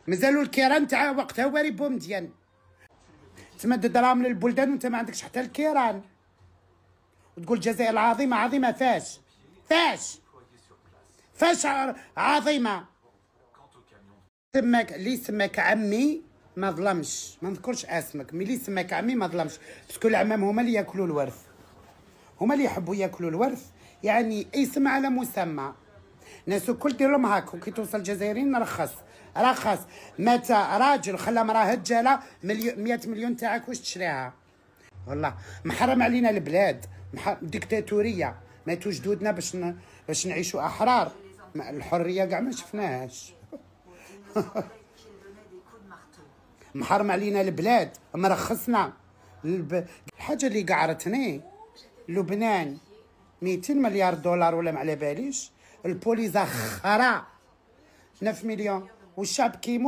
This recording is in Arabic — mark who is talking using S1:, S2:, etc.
S1: مازالوا الكيران تاع وقتها واري بومديان. تمد دراهم للبلدان وانت ما عندكش حتى الكيران، وتقول الجزائر العظيمه عظيمه. فاش عظيمه؟ اللي سماك عمي ما ظلمش، ما نذكرش اسمك، مي اللي سماك عمي ما ظلمش، باسكو العمام هما اللي ياكلوا الورث، هما اللي يحبوا ياكلوا الورث. يعني اسم على مسمى. ناس الكل دير لهم هاك، وكي توصل الجزائريين رخص. مات راجل خلى مراه هجاله 100 مليون تاعك واش تشريها؟ والله محرم علينا البلاد، ديكتاتوريه. ماتوا جدودنا باش نعيشوا احرار. الحريه كاع ما شفناهاش. محرم علينا البلاد، مرخصنا. الحاجه اللي قعرتني لبنان 200 مليار دولار ولا ما على باليش، البوليزا خرا 9 مليون والشعب كيموت.